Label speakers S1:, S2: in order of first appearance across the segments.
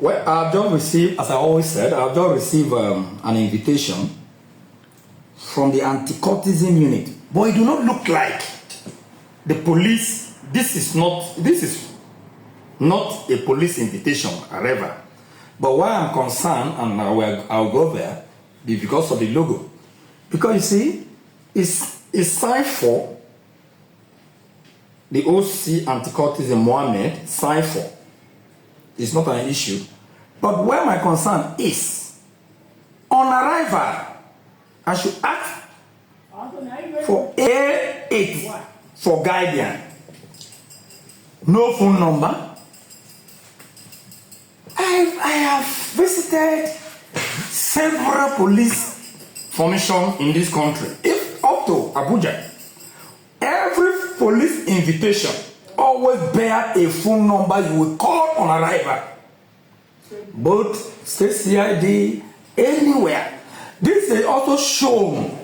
S1: Well, I've just received, as I always said, I've just received an invitation from the anti-cultism unit. But it do not look like the police. This is not a police invitation, however. But why I'm concerned, and I'll go there, is because of the logo. Because you see, it's signed for the OC anti-cultism Mohammed, signed for. It's not an issue. But where my concern is, on arrival, I should ask for A8 for guardian. No phone number. I have visited several police formations in this country. If up to Abuja, every police invitation always bear a phone number you will call on arrival. Both state CID, anywhere. This is also shown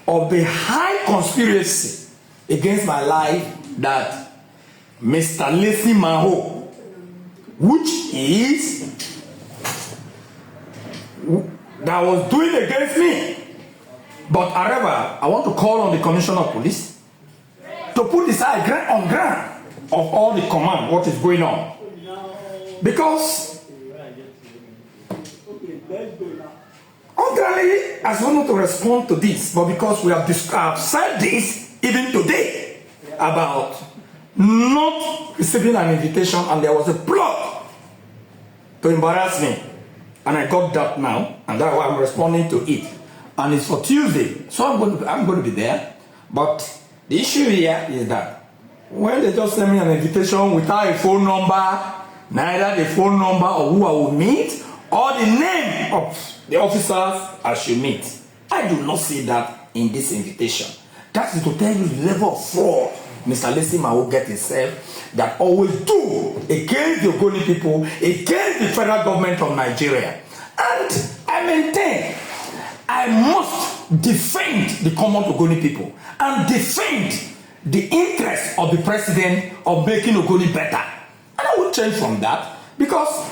S1: of the high conspiracy against my life that Mr. Lacy Maho, which is that was doing against me. But however, I want to call on the Commissioner of Police to put his eye on ground of all the command, what is going on. Because ordinarily, I don't want to respond to this, but because we have said this even today about not receiving an invitation, and there was a plot to embarrass me, and I got that now, and that's why I'm responding to it. And it's for Tuesday, so I'm going to be there. But the issue here is that when they just send me an invitation without a phone number, neither the phone number of who I will meet or the name of the officers I should meet, I do not see that in this invitation. That is to tell you the level of fraud Mr. Lacy will get himself that always do against the Ogoni people, against the federal government of Nigeria. And I maintain I must defend the common Ogoni people and defend the interest of the president of making Ogoni better. And I will change from that because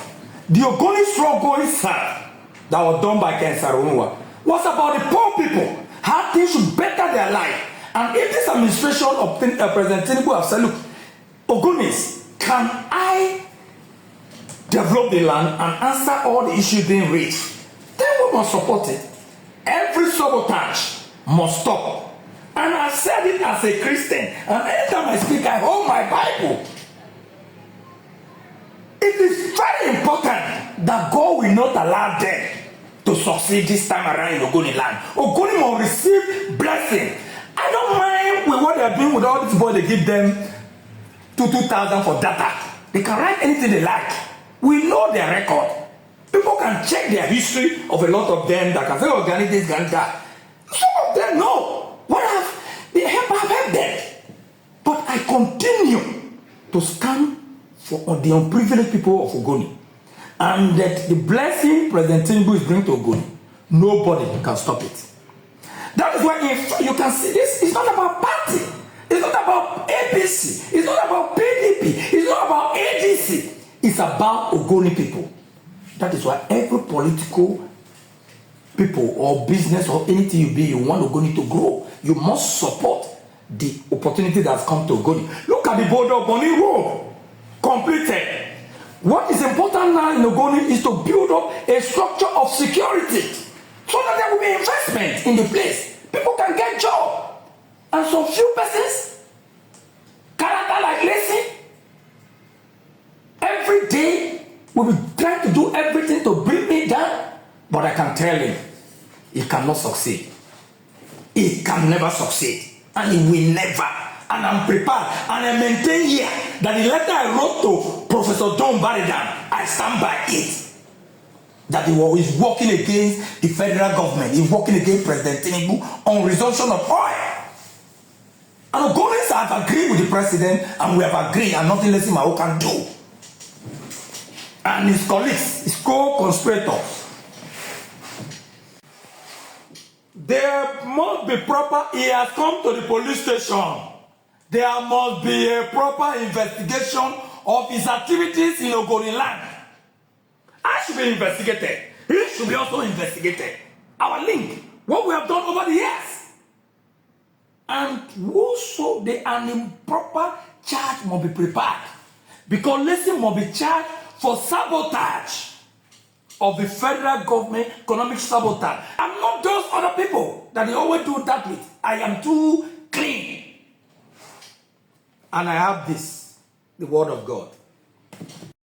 S1: the Ogoni struggle itself that was done by Ken Sarunwa was about the poor people, how things should better their life. And if this administration of President Tinubu have said, look, Ogonis, can I develop the land and answer all the issues being raised? Then we must support it. Every sabotage must stop. And I said it as a Christian. And anytime I speak, I hold my Bible. It is very important that God will not allow them to succeed this time around in Ogoni land. Ogoni will receive blessing. I don't mind with what they are doing with all these boys. They give them 2,000 for data. They can write anything they like. We know their record. People can check their history of a lot of them that can say, organic this, organic that. Some of them know. What have they have helped them? But I continue to stand for the unprivileged people of Ogoni. And that the blessing President Tinubu is bringing to Ogoni, nobody can stop it. That is why you can see this. It's not about party. It's not about APC. It's not about PDP. It's not about ADC. It's about Ogoni people. That is why every political people or business or anything you be, you want Ogoni to grow. You must support the opportunity that's come to Ogoni. Look at the border of Ogoni Road. Completed. What is important now in Ogoni is to build up a structure of security so that there will be investment in the place. People can get job. And some few persons, character like Lacy, every day will be trying to do everything to bring me down. But I can tell him, he cannot succeed. He can never succeed. And he will never. And I'm prepared. And I maintain here that the letter I wrote to Professor John Baridan, I stand by it. That he is working against the federal government. He's working against President Tinubu on resumption of oil. And Ogonis have agreed with the president, and we have agreed, and nothing less Mao can do. And his colleagues, his co-conspirators. There must be proper, he has come to the police station. There must be a proper investigation of his activities in Ogoni land. should be investigated. He should be also investigated. Our link, what we have done over the years. And whoso an improper charge must be prepared. Because listen must be charged for sabotage of the federal government, economic sabotage. I'm not those other people that they always do that with. I am too clean. And I have this, the word of God.